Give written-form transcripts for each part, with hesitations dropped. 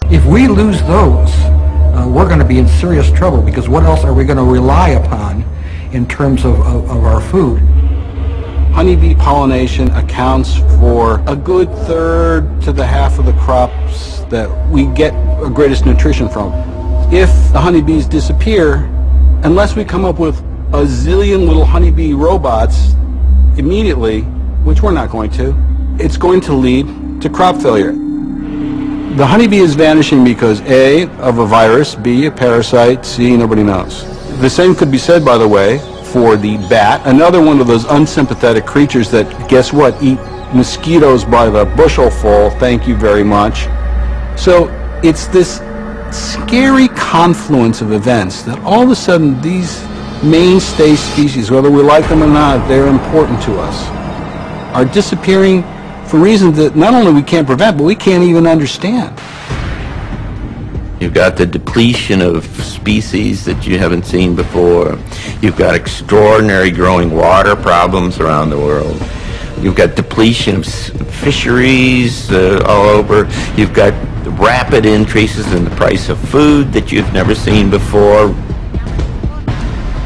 If we lose those, we're going to be in serious trouble, because what else are we going to rely upon in terms of our food? Honeybee pollination accounts for a good third to the half of the crops that we get our greatest nutrition from. If the honeybees disappear, unless we come up with a zillion little honeybee robots immediately, which we're not going to, it's going to lead to crop failure. The honeybee is vanishing because A, of a virus, B, a parasite, C, nobody knows. The same could be said, by the way, for the bat, another one of those unsympathetic creatures that, guess what, eat mosquitoes by the bushelful, thank you very much. So it's this scary confluence of events that all of a sudden these mainstay species, whether we like them or not, they're important to us, are disappearing for reasons that not only we can't prevent, but we can't even understand. You've got the depletion of species that you haven't seen before. You've got extraordinary growing water problems around the world. You've got depletion of fisheries all over. You've got rapid increases in the price of food that you've never seen before.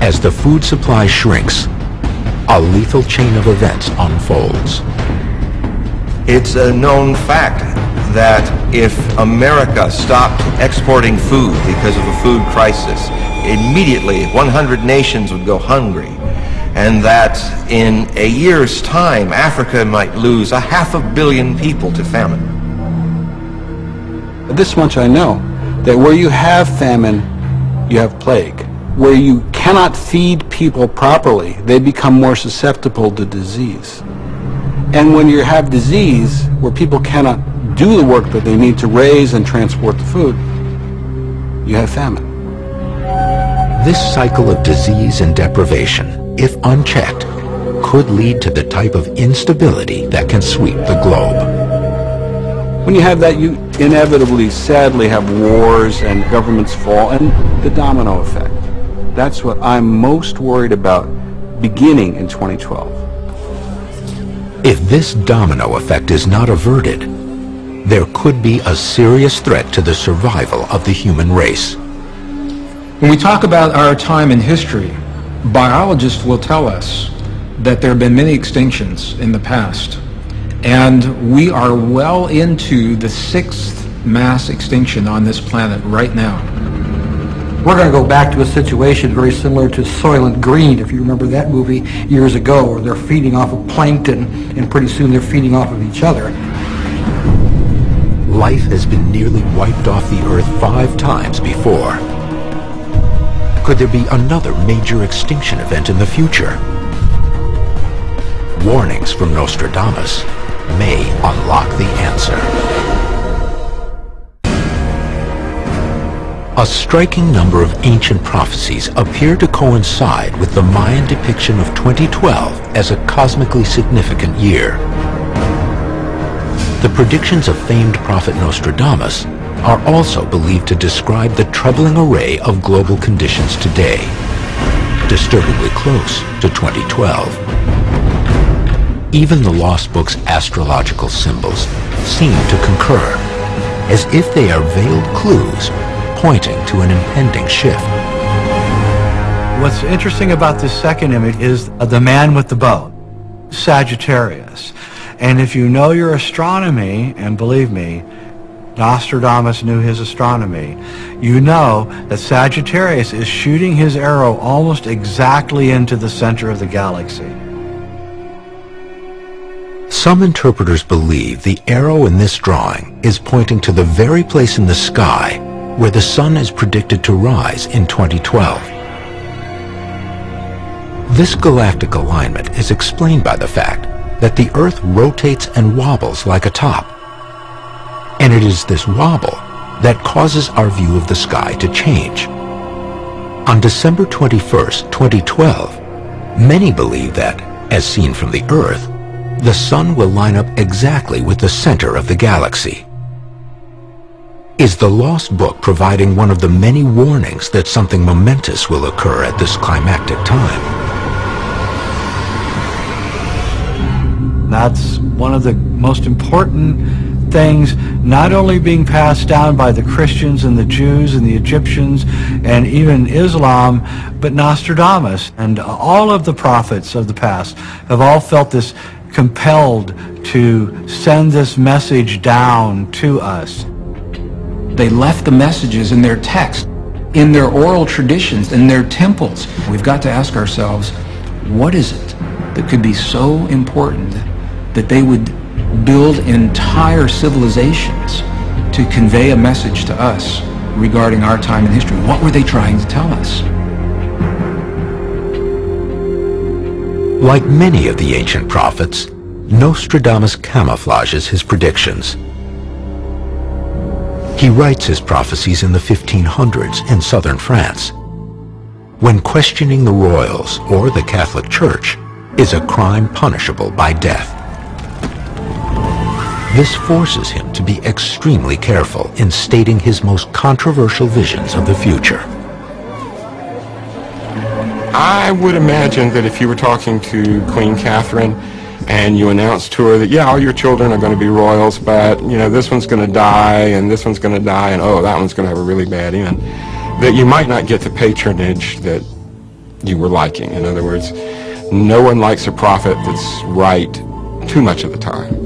As the food supply shrinks, a lethal chain of events unfolds. It's a known fact that if America stopped exporting food because of a food crisis, immediately 100 nations would go hungry, and that in a year's time, Africa might lose 500 million people to famine. This much I know, that where you have famine, you have plague. Where you cannot feed people properly, they become more susceptible to disease. And when you have disease, where people cannot do the work that they need to raise and transport the food, you have famine. This cycle of disease and deprivation, if unchecked, could lead to the type of instability that can sweep the globe. When you have that, you inevitably, sadly, have wars and governments fall, and the domino effect. That's what I'm most worried about beginning in 2012. If this domino effect is not averted, there could be a serious threat to the survival of the human race. When we talk about our time in history, biologists will tell us that there have been many extinctions in the past, and we are well into the 6th mass extinction on this planet right now. We're going to go back to a situation very similar to Soylent Green, if you remember that movie years ago, where they're feeding off of plankton, and pretty soon they're feeding off of each other. Life has been nearly wiped off the Earth 5 times before. Could there be another major extinction event in the future? Warnings from Nostradamus may unlock the answer. A striking number of ancient prophecies appear to coincide with the Mayan depiction of 2012 as a cosmically significant year. The predictions of famed prophet Nostradamus are also believed to describe the troubling array of global conditions today, disturbingly close to 2012. Even the lost book's astrological symbols seem to concur, as if they are veiled clues pointing to an impending shift. What's interesting about this second image is the man with the bow, Sagittarius. And if you know your astronomy, and believe me, Nostradamus knew his astronomy, you know that Sagittarius is shooting his arrow almost exactly into the center of the galaxy. Some interpreters believe the arrow in this drawing is pointing to the very place in the sky where the sun is predicted to rise in 2012. This galactic alignment is explained by the fact that the Earth rotates and wobbles like a top. And it is this wobble that causes our view of the sky to change. On December 21st, 2012, many believe that, as seen from the Earth, the sun will line up exactly with the center of the galaxy. Is the lost book providing one of the many warnings that something momentous will occur at this climactic time? That's one of the most important things not only being passed down by the Christians and the Jews and the Egyptians and even Islam, but Nostradamus and all of the prophets of the past have all felt this compelled to send this message down to us. They left the messages in their text, in their oral traditions, in their temples. We've got to ask ourselves, what is it that could be so important that they would build entire civilizations to convey a message to us regarding our time in history? What were they trying to tell us? Like many of the ancient prophets, Nostradamus camouflages his predictions. He writes his prophecies in the 1500s in southern France, when questioning the royals or the Catholic Church is a crime punishable by death. This forces him to be extremely careful in stating his most controversial visions of the future. I would imagine that if you were talking to Queen Catherine and you announced to her that, yeah, all your children are going to be royals, but, you know, this one's going to die, and this one's going to die, and, oh, that one's going to have a really bad end, that you might not get the patronage that you were liking. In other words, no one likes a prophet that's right too much of the time,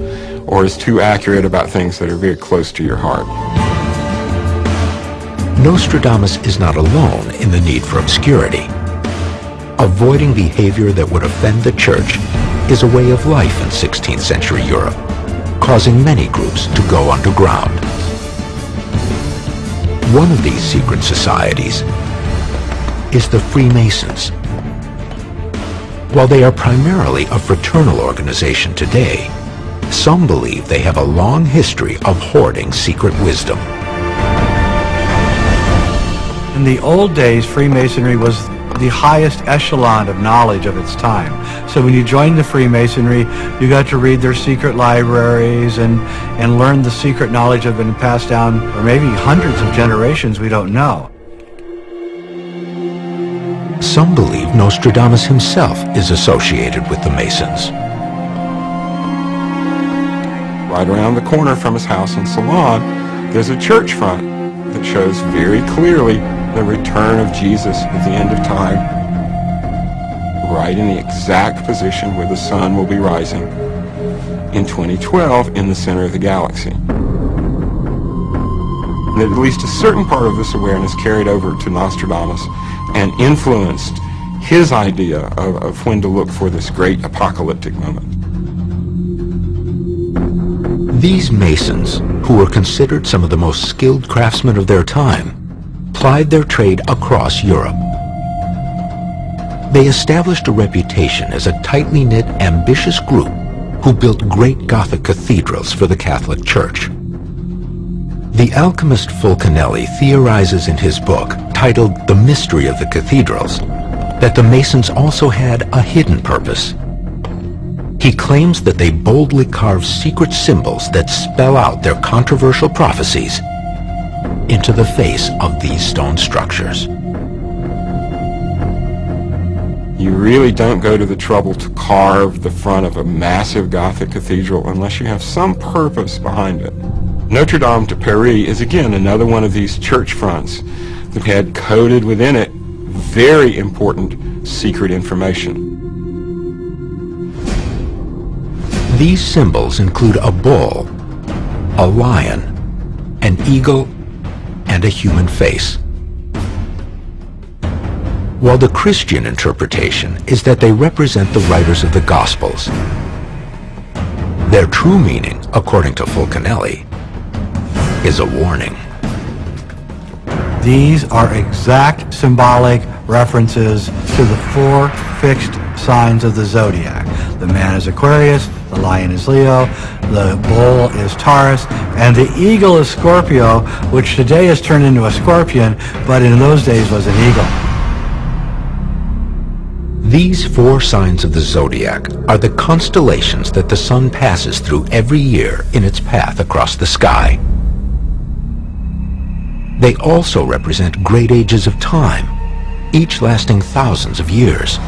or is too accurate about things that are very close to your heart. Nostradamus is not alone in the need for obscurity. Avoiding behavior that would offend the church is a way of life in 16th century Europe, causing many groups to go underground. One of these secret societies is the Freemasons. While they are primarily a fraternal organization today, some believe they have a long history of hoarding secret wisdom. In the old days, Freemasonry was the highest echelon of knowledge of its time. So when you joined the Freemasonry, you got to read their secret libraries and learn the secret knowledge that had been passed down for maybe hundreds of generations we don't know. Some believe Nostradamus himself is associated with the Masons. Right around the corner from his house in Ceylon, there's a church front that shows very clearly the return of Jesus at the end of time, right in the exact position where the sun will be rising in 2012 in the center of the galaxy. And at least a certain part of this awareness carried over to Nostradamus and influenced his idea of when to look for this great apocalyptic moment. These Masons, who were considered some of the most skilled craftsmen of their time, plied their trade across Europe. They established a reputation as a tightly knit, ambitious group who built great Gothic cathedrals for the Catholic Church. The alchemist Fulcanelli theorizes in his book, titled The Mystery of the Cathedrals, that the Masons also had a hidden purpose. He claims that they boldly carved secret symbols that spell out their controversial prophecies into the face of these stone structures. You really don't go to the trouble to carve the front of a massive Gothic cathedral unless you have some purpose behind it. Notre Dame de Paris is again another one of these church fronts that had coded within it very important secret information. These symbols include a bull, a lion, an eagle, and a human face. While the Christian interpretation is that they represent the writers of the Gospels, their true meaning, according to Fulcanelli, is a warning. These are exact symbolic references to the four fixed signs of the zodiac. The man is Aquarius, the lion is Leo, the bull is Taurus, and the eagle is Scorpio, which today has turned into a scorpion, but in those days was an eagle. These four signs of the zodiac are the constellations that the sun passes through every year in its path across the sky. They also represent great ages of time, each lasting thousands of years.